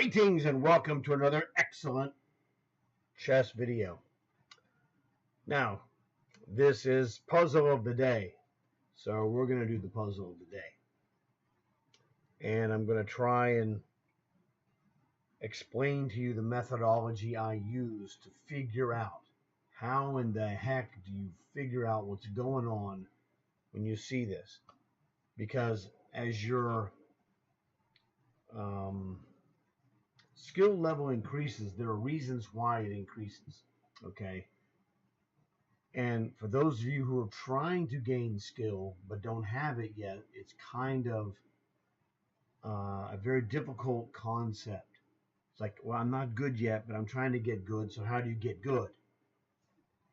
Greetings and welcome to another excellent chess video. Now, this is puzzle of the day. So we're going to do the puzzle of the day. And I'm going to try and explain to you the methodology I use to figure out how in the heck do you figure out what's going on when you see this. Because as your skill level increases, there are reasons why it increases, okay? And for those of you who are trying to gain skill but don't have it yet, it's kind of a very difficult concept. It's like, well, I'm not good yet, but I'm trying to get good. So how do you get good?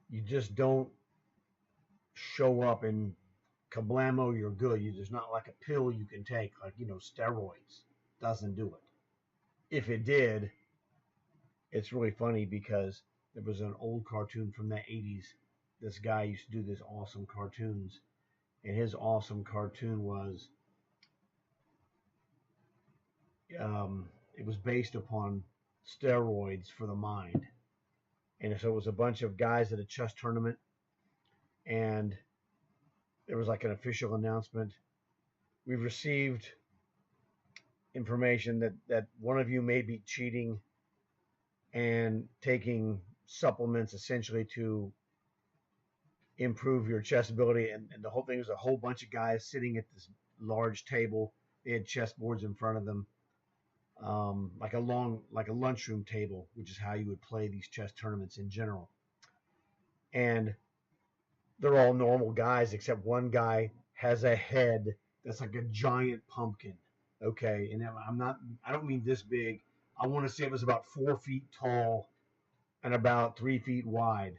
You just don't show up and kablamo, you're good. There's not like a pill you can take, like, steroids. Doesn't do it. If it did, it's really funny because there was an old cartoon from the 80s. This guy used to do this awesome cartoons, and his awesome cartoon was it was based upon steroids for the mind. And so it was a bunch of guys at a chess tournament, and there was like an official announcement. We've received information that one of you may be cheating and taking supplements essentially to improve your chess ability. And the whole thing was a whole bunch of guys sitting at this large table. They had chessboards in front of them, like a lunchroom table, which is how you would play these chess tournaments in general. And they're all normal guys, except one guy has a head that's like a giant pumpkin. Okay, and I don't mean this big. I want to say it was about 4 feet tall and about 3 feet wide,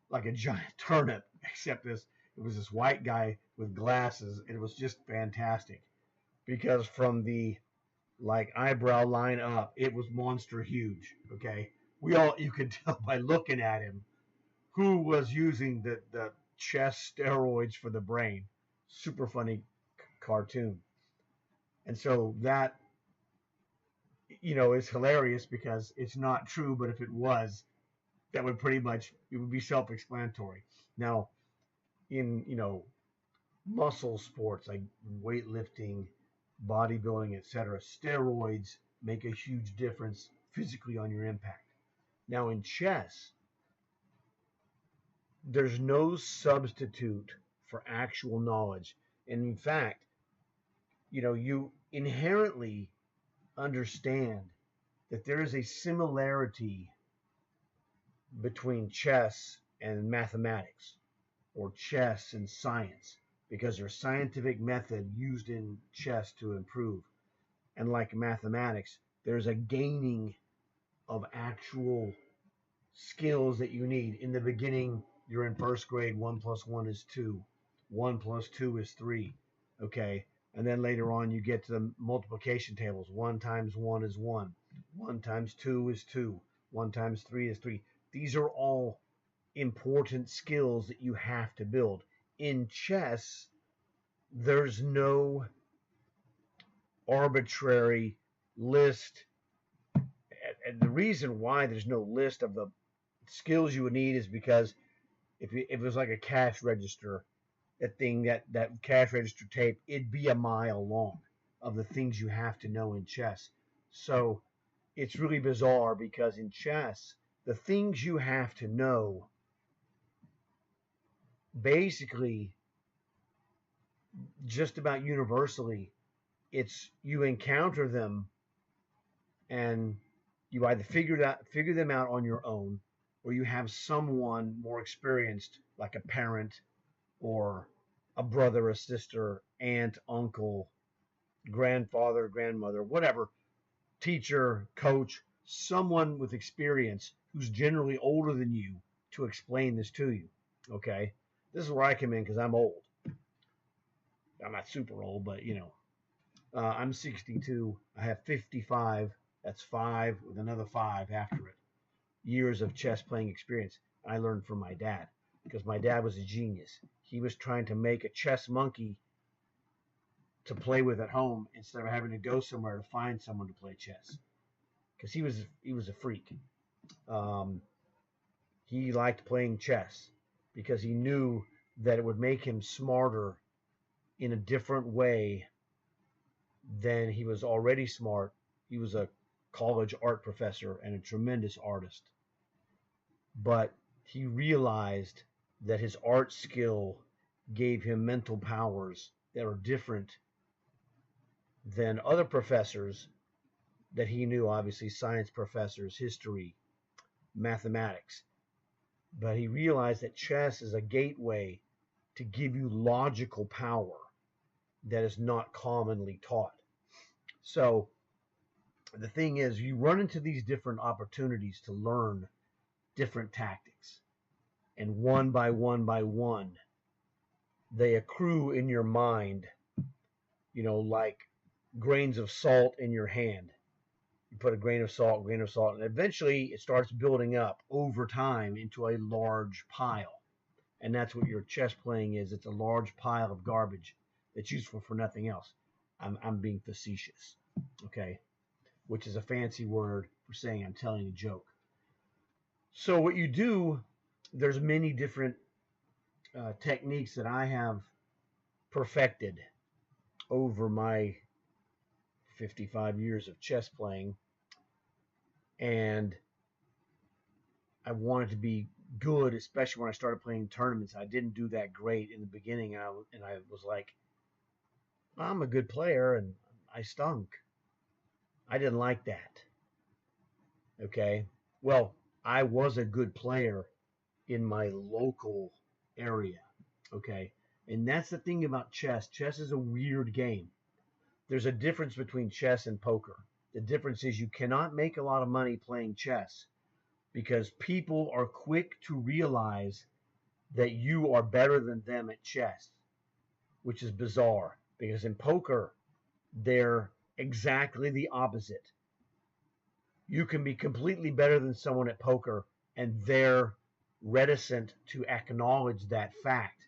like a giant turnip, except it was this white guy with glasses, and it was just fantastic because from the eyebrow line up, it was monster huge. Okay, you could tell by looking at him who was using the chess steroids for the brain. Super funny cartoon. And so that is hilarious because it's not true, but if it was, that would it would be self-explanatory. Now, in muscle sports like weightlifting, bodybuilding, etc., steroids make a huge difference physically on your impact. Now in chess, there's no substitute for actual knowledge. And in fact, you inherently understand that there is a similarity between chess and mathematics, or chess and science, because there's scientific method used in chess to improve. And like mathematics, there's a gaining of actual skills that you need. In the beginning, you're in first grade, 1 + 1 is 2. 1 + 2 is 3. Okay. And then later on, you get to the multiplication tables. 1 × 1 is 1. 1 × 2 is 2. 1 × 3 is 3. These are all important skills that you have to build. In chess, there's no arbitrary list. And the reason why there's no list of the skills you would need is because if it was like a cash register, that cash register tape, it'd be a mile long of the things you have to know in chess. So it's really bizarre because in chess, the things you have to know, basically, just about universally, you encounter them and you either figure them out on your own, or you have someone more experienced, like a parent or a brother, a sister, aunt, uncle, grandfather, grandmother, whatever, teacher, coach, someone with experience who's generally older than you to explain this to you. Okay? This is where I come in because I'm old. I'm not super old, but I'm 62. I have 55. That's 5 with another 5 after it. Years of chess playing experience. I learned from my dad because my dad was a genius. He was trying to make a chess monkey to play with at home instead of having to go somewhere to find someone to play chess. because he was a freak. He liked playing chess because he knew that it would make him smarter in a different way than he was already smart. He was a college art professor and a tremendous artist. But he realized that his art skill gave him mental powers that are different than other professors that he knew, obviously science professors, history, mathematics. But he realized that chess is a gateway to give you logical power that is not commonly taught. So the thing is, you run into these different opportunities to learn different tactics. And one by one, they accrue in your mind, like grains of salt in your hand. You put a grain of salt, and eventually it starts building up over time into a large pile. And that's what your chess playing is. It's a large pile of garbage that's useful for nothing else. I'm being facetious, okay? Which is a fancy word for saying I'm telling a joke. So what you do, there's many different techniques that I have perfected over my 55 years of chess playing, and I wanted to be good, especially when I started playing tournaments. I didn't do that great in the beginning, and I was like, I'm a good player, and I stunk. I didn't like that. Okay, well, I was a good player in my local area. Okay, and that's the thing about chess. Chess is a weird game. There's a difference between chess and poker. The difference is you cannot make a lot of money playing chess because people are quick to realize that you are better than them at chess, which is bizarre because in poker, they're exactly the opposite. You can be completely better than someone at poker and they're reticent to acknowledge that fact,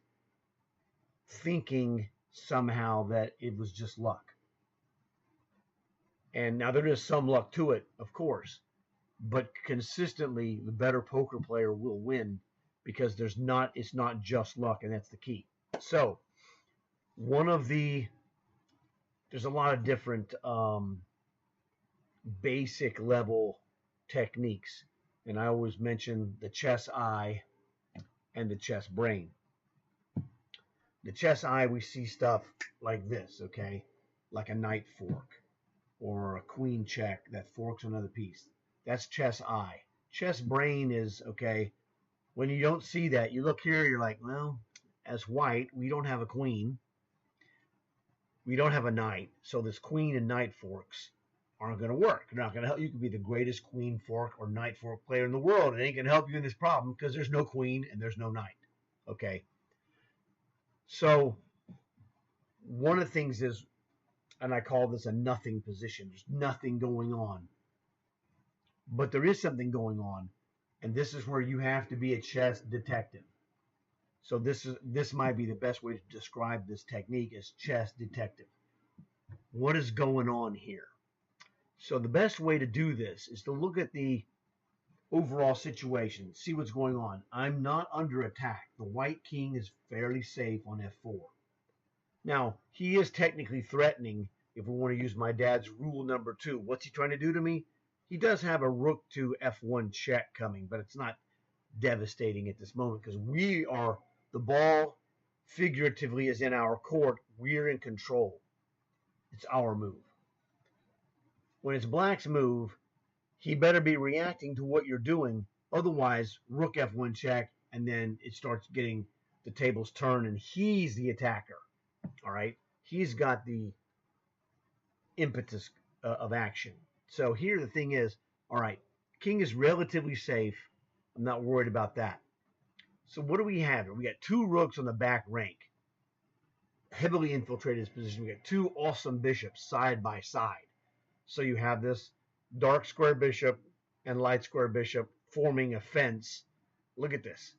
thinking somehow that it was just luck. And now there is some luck to it, of course, but consistently the better poker player will win because it's not just luck, and that's the key. So there's a lot of different basic level techniques, and I always mention the chess eye and the chess brain. The chess eye, we see stuff like this, okay, like a knight fork or a queen check that forks another piece. That's chess eye. Chess brain is, okay, when you don't see that, you look here, you're like, well, as white, we don't have a queen. We don't have a knight. So this queen and knight forks aren't going to work. They're not going to help. You could be the greatest queen fork or knight fork player in the world. It ain't going to help you in this problem because there's no queen and there's no knight. Okay. So one of the things is, and I call this a nothing position. There's nothing going on. But there is something going on. And this is where you have to be a chess detective. So this might be the best way to describe this technique as chess detective. What is going on here? So the best way to do this is to look at the overall situation, see what's going on. I'm not under attack. The white king is fairly safe on f4. Now, he is technically threatening, if we want to use my dad's rule number 2. What's he trying to do to me? He does have a rook to f1 check coming, but it's not devastating at this moment because the ball figuratively is in our court. We're in control. It's our move. When it's black's move, he better be reacting to what you're doing. Otherwise, rook f1 check, and then it starts getting the tables turned, and he's the attacker. All right? He's got the impetus of action. So here the thing is, all right, king is relatively safe. I'm not worried about that. So what do we have here? We got 2 rooks on the back rank. Heavily infiltrated this position. We got 2 awesome bishops side by side. So you have this dark square bishop and light square bishop forming a fence. Look at this.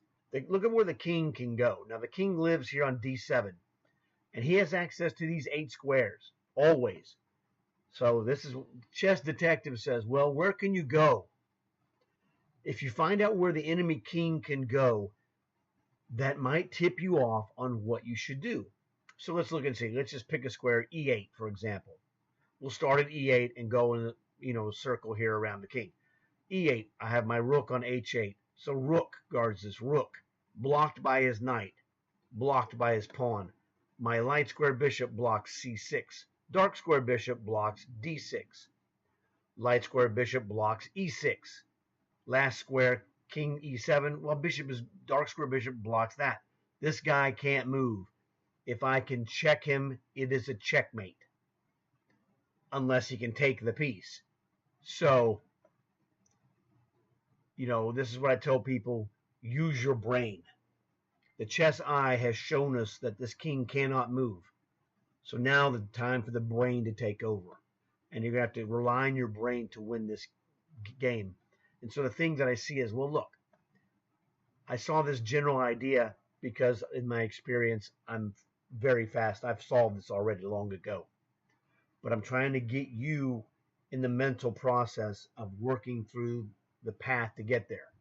Look at where the king can go. Now the king lives here on d7. And he has access to these 8 squares. Always. So this is chess detective says, well, where can you go? If you find out where the enemy king can go, that might tip you off on what you should do. So let's look and see. Let's just pick a square, E8, for example. We'll start at E8 and go in, a circle here around the king. E8, I have my rook on H8. So rook guards this rook, blocked by his knight, blocked by his pawn. My light square bishop blocks C6. Dark square bishop blocks D6. Light square bishop blocks E6. Last square, king E7. Well, dark square bishop blocks that. This guy can't move. If I can check him, it is a checkmate. Unless he can take the piece. So, this is what I tell people, use your brain. The chess eye has shown us that this king cannot move. So now the time for the brain to take over. And you're going to have to rely on your brain to win this game. And so the thing that I see is, well, look, I saw this general idea because in my experience, I'm very fast. I've solved this already long ago. But I'm trying to get you in the mental process of working through the path to get there.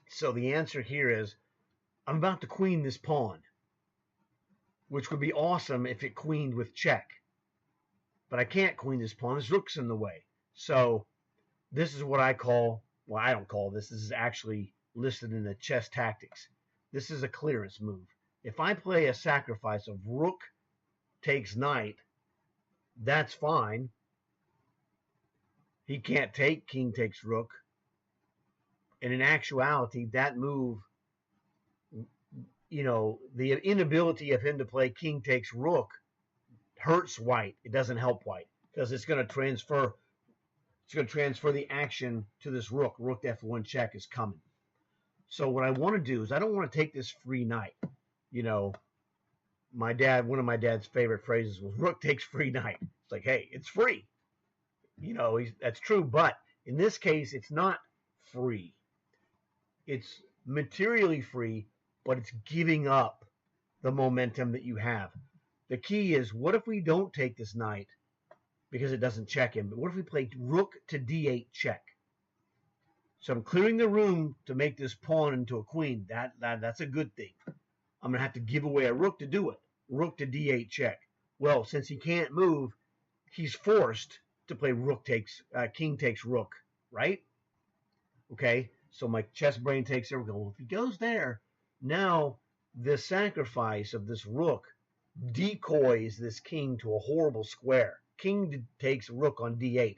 So the answer here is, I'm about to queen this pawn, which would be awesome if it queened with check. But I can't queen this pawn. This rook's in the way. So this is what I call, well, I don't call this. This is actually listed in the chess tactics. This is a clearance move. If I play a sacrifice of rook takes knight, that's fine. He can't take king takes rook. And in actuality, that move, the inability of him to play king takes rook hurts white. It doesn't help white because it's going to transfer the action to this rook. Rook to F1 check is coming. So what I want to do is I don't want to take this free knight. One of my dad's favorite phrases was rook takes free knight. It's like, hey, it's free. That's true. But in this case, it's not free. It's materially free, but it's giving up the momentum that you have. The key is, what if we don't take this knight because it doesn't check him? But what if we play rook to D8 check? So I'm clearing the room to make this pawn into a queen. That's a good thing. I'm going to have to give away a rook to do it. Rook to D8 check. Well, since he can't move, he's forced to play king takes rook, right? Okay, so my chess brain takes over. Well, if he goes there, now the sacrifice of this rook decoys this king to a horrible square. King takes rook on D8.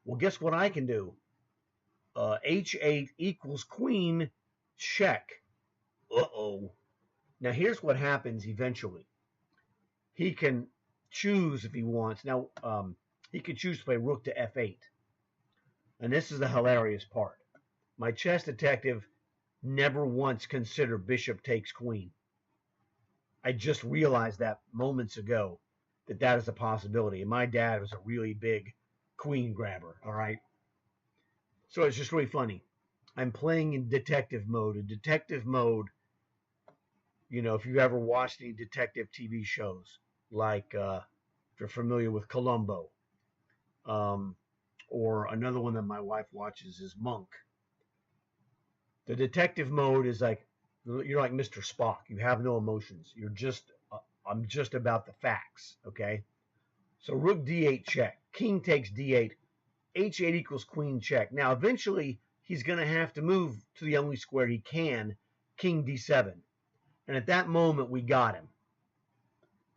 Well, guess what I can do? H8 equals queen, check. Uh-oh. Now, here's what happens eventually. He can choose if he wants. Now, he could choose to play rook to F8. And this is the hilarious part. My chess detective never once considered bishop takes queen. I just realized that moments ago that is a possibility. And my dad was a really big queen grabber, all right? So it's just really funny. I'm playing in detective mode. In detective mode, if you've ever watched any detective TV shows, like if you're familiar with Columbo, or another one that my wife watches is Monk. The detective mode is like, you're like Mr. Spock. You have no emotions. I'm just about the facts, okay? So rook D8 check. King takes D8. H8 equals queen check. Now, eventually, he's going to have to move to the only square he can, king D7. And at that moment, we got him.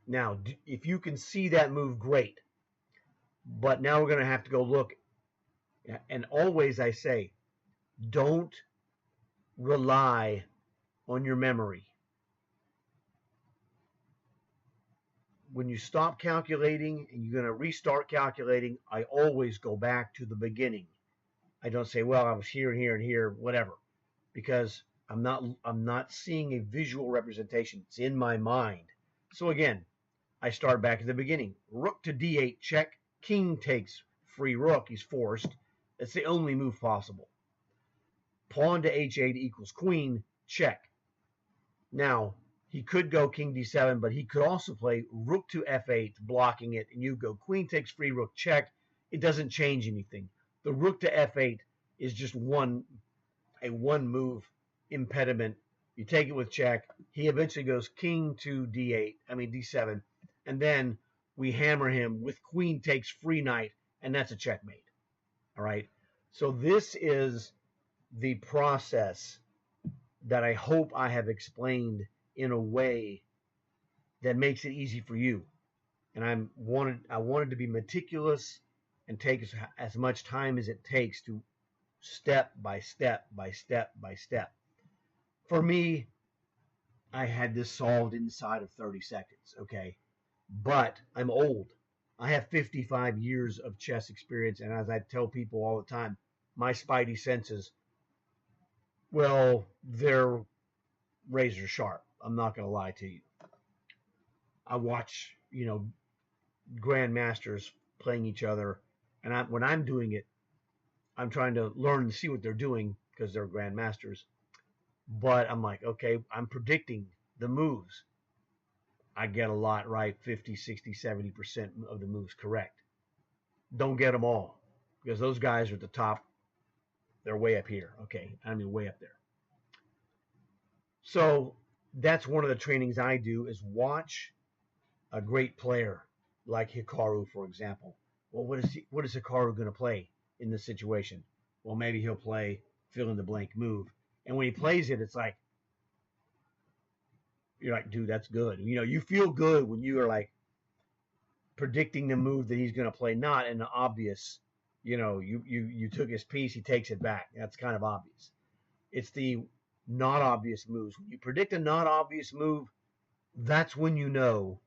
Now, if you can see that move, great. But now we're going to have to go look. And always I say, don't rely on your memory. When you stop calculating and you're going to restart calculating, I always go back to the beginning. I don't say, well, I was here and here and here, whatever, because I'm not seeing a visual representation. It's in my mind. So again, I start back at the beginning. Rook to D8 check. King takes free rook. He's forced. That's the only move possible. Pawn to H8 equals queen check. Now, he could go king d7, but he could also play rook to f8, blocking it, and you go queen takes free rook check. It doesn't change anything. The rook to f8 is just a one move impediment. You take it with check. He eventually goes king to d7, and then we hammer him with queen takes free knight, and that's a checkmate. All right. So this is the process that I hope I have explained in a way that makes it easy for you. And I wanted to be meticulous and take as much time as it takes to step by step by step by step. For me, I had this solved inside of 30 seconds, okay? But I'm old. I have 55 years of chess experience, and as I tell people all the time, my spidey senses, well, they're razor sharp. I'm not going to lie to you. I watch, grandmasters playing each other, and when I'm doing it, I'm trying to learn and see what they're doing because they're grandmasters. But I'm like, okay, I'm predicting the moves. I get a lot right, 50, 60, 70% of the moves correct. Don't get them all because those guys are at the top. They're way up here. Okay, I mean way up there. So that's one of the trainings I do is watch a great player like Hikaru, for example. Well, what is Hikaru going to play in this situation? Well, maybe he'll play fill in the blank move. And when he plays it, it's like, you're like, dude, that's good. You feel good when you are like predicting the move that he's going to play, not an obvious, you took his piece, he takes it back. That's kind of obvious. It's the not obvious moves. When you predict a not obvious move, that's when you know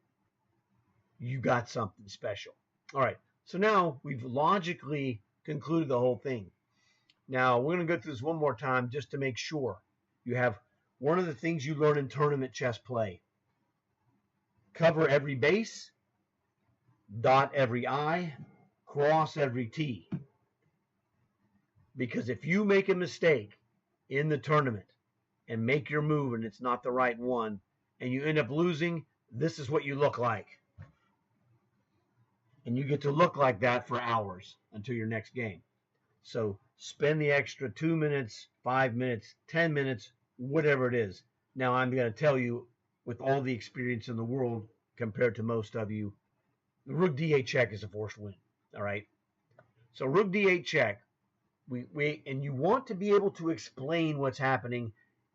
you got something special. All right. So now we've logically concluded the whole thing. Now we're going to go through this one more time just to make sure you have one of the things you learn in tournament chess play. Cover every base, dot every I, cross every T. Because if you make a mistake in the tournament and make your move and it's not the right one and you end up losing, this is what you look like. And you get to look like that for hours until your next game. So spend the extra 2 minutes, 5 minutes, 10 minutes, whatever it is. Now I'm going to tell you, with all the experience in the world compared to most of you, the rook d8 check is a forced win. All right. So rook d8 check, and you want to be able to explain what's happening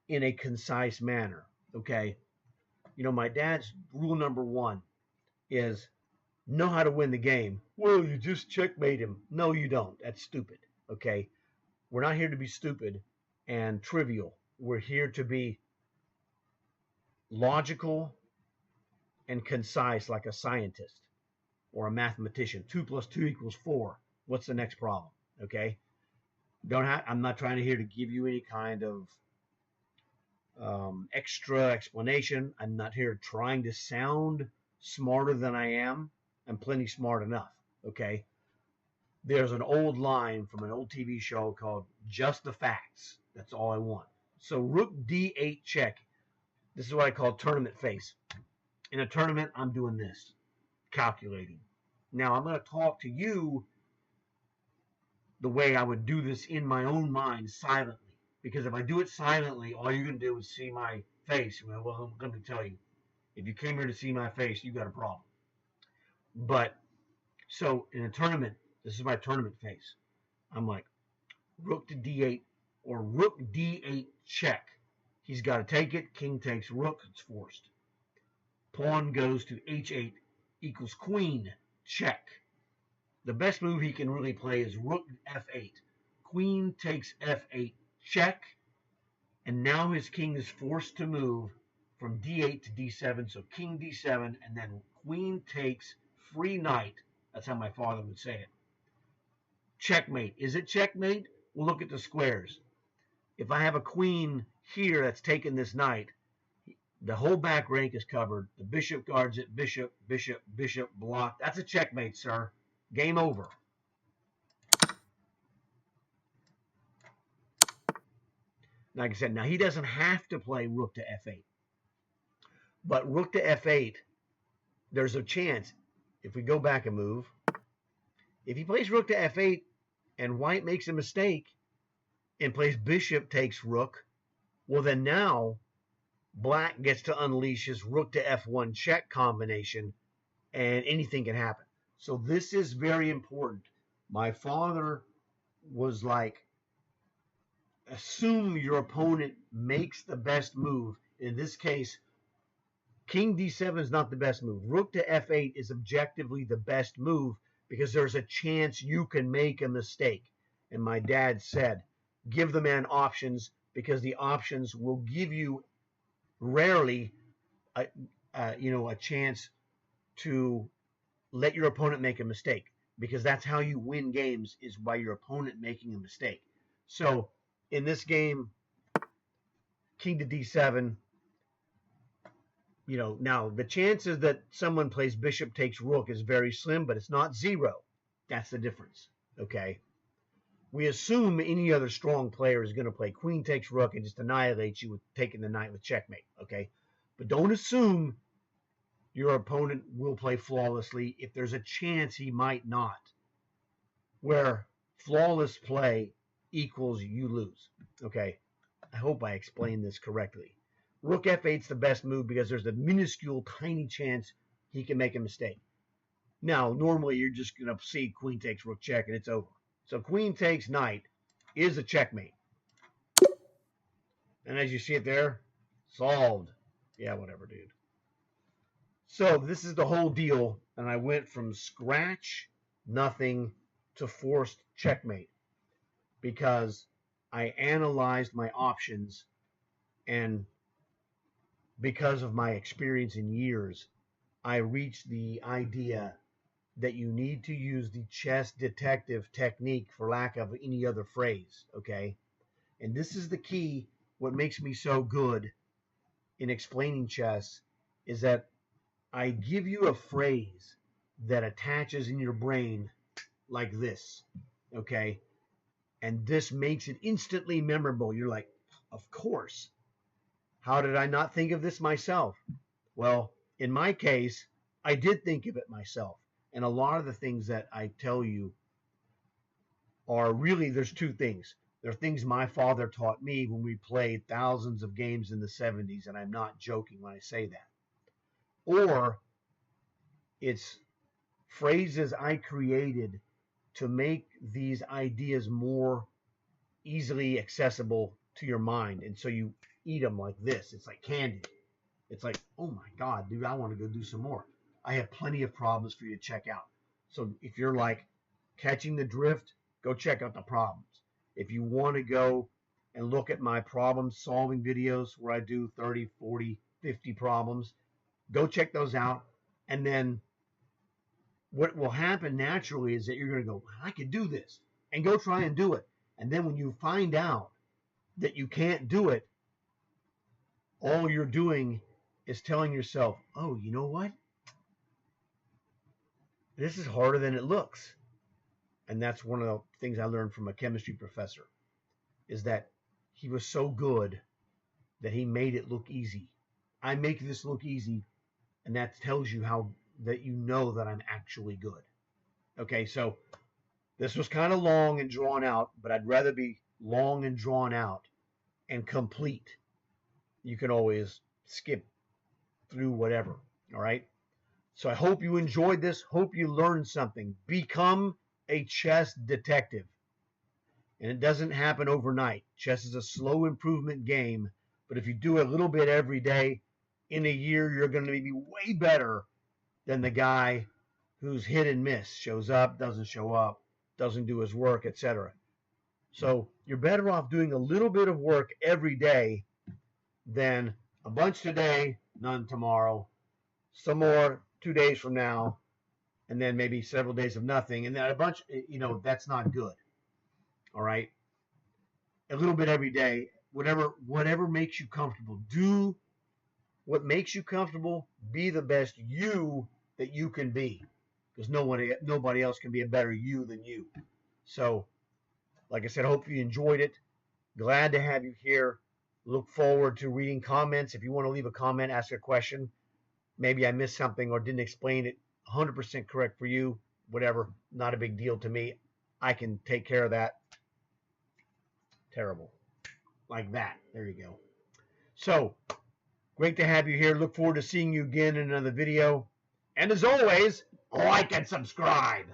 in a concise manner. Okay. My dad's rule number 1 is know how to win the game. Well, you just checkmate him. No, you don't. That's stupid. Okay. We're not here to be stupid and trivial. We're here to be logical and concise like a scientist or a mathematician. 2 + 2 = 4. What's the next problem? Okay. I'm not trying to here to give you any kind of extra explanation. I'm not here trying to sound smarter than I am. I'm plenty smart enough. Okay. There's an old line from an old TV show called Just the Facts. That's all I want. So rook d8 check. This is what I call tournament face. In a tournament, I'm doing this, calculating. Now, I'm going to talk to you the way I would do this in my own mind silently. Because if I do it silently, all you're going to do is see my face. Well, let me tell you, if you came here to see my face, you got a problem. But, so in a tournament, this is my tournament face. I'm like, rook to d8 or rook d8 check. He's got to take it. King takes rook. It's forced. Pawn goes to h8 = queen check. The best move he can really play is rook f8. Queen takes f8 check. And now his king is forced to move from d8 to d7. So king d7 and then queen takes free knight. That's how my father would say it. Checkmate. Is it checkmate? We'll look at the squares. If I have a queen here that's taken this knight, the whole back rank is covered. The bishop guards it. Bishop, bishop, bishop, block. That's a checkmate, sir. Game over. Like I said, now he doesn't have to play rook to f8. But rook to f8, there's a chance. If we go back a move, if he plays rook to f8 and white makes a mistake and plays bishop takes rook, well, then now black gets to unleash his rook to f1 check combination, and anything can happen. So this is very important. My father was like, assume your opponent makes the best move. In this case, king d7 is not the best move. Rook to f8 is objectively the best move because there's a chance you can make a mistake. And my dad said, give the man options because the options will give you rarely a chance to let your opponent make a mistake, because that's how you win games, is by your opponent making a mistake. So in this game, king to d7, now the chances that someone plays bishop takes rook is very slim, but it's not zero. That's the difference. Okay. We assume any other strong player is going to play queen takes rook and just annihilate you with taking the knight with checkmate. Okay. But don't assume your opponent will play flawlessly if there's a chance he might not, where flawless play equals you lose. Okay. I hope I explained this correctly. Rook f8 is the best move because there's a minuscule, tiny chance he can make a mistake. Now, normally you're just going to see queen takes rook check and it's over. So queen takes knight is a checkmate. And as you see it there, solved. Yeah, whatever, dude. So this is the whole deal. And I went from scratch, nothing, to forced checkmate because I analyzed my options, and because of my experience in years, I reached the idea that you need to use the chess detective technique, for lack of any other phrase, okay? And this is the key. What makes me so good in explaining chess is that I give you a phrase that attaches in your brain like this, okay? And this makes it instantly memorable. You're like, of course. How did I not think of this myself? Well, in my case, I did think of it myself. And a lot of the things that I tell you are really, there's two things. There are things my father taught me when we played thousands of games in the 70s, and I'm not joking when I say that. Or it's phrases I created to make these ideas more easily accessible to your mind. And so you eat them like this. It's like candy. It's like, oh my God, dude, I want to go do some more. I have plenty of problems for you to check out. So if you're like catching the drift, go check out the problems. If you want to go and look at my problem solving videos where I do 30, 40, 50 problems, go check those out. And then what will happen naturally is that you're going to go, I could do this, and go try and do it. And then when you find out that you can't do it, all you're doing is telling yourself, oh, you know what? This is harder than it looks. And that's one of the things I learned from a chemistry professor, is that he was so good that he made it look easy. I make this look easy, and that tells you how that you know that I'm actually good. Okay, so this was kind of long and drawn out, but I'd rather be long and drawn out and complete. You can always skip through whatever, all right? So I hope you enjoyed this. Hope you learned something. Become a chess detective. And it doesn't happen overnight. Chess is a slow improvement game, but if you do a little bit every day, in a year, you're going to be way better than the guy who's hit and miss, shows up, doesn't show up, doesn't do his work, etc. So you're better off doing a little bit of work every day than a bunch today, none tomorrow, some more 2 days from now, and then maybe several days of nothing, and then a bunch, that's not good. All right? A little bit every day, whatever makes you comfortable. Do what makes you comfortable. Be the best you that you can be, because nobody else can be a better you than you. So, like I said, I hope you enjoyed it. Glad to have you here. Look forward to reading comments. If you want to leave a comment, ask a question. Maybe I missed something or didn't explain it 100% correct for you. Whatever, not a big deal to me. I can take care of that. Terrible. Like that. There you go. So, great to have you here. Look forward to seeing you again in another video. And as always, like and subscribe.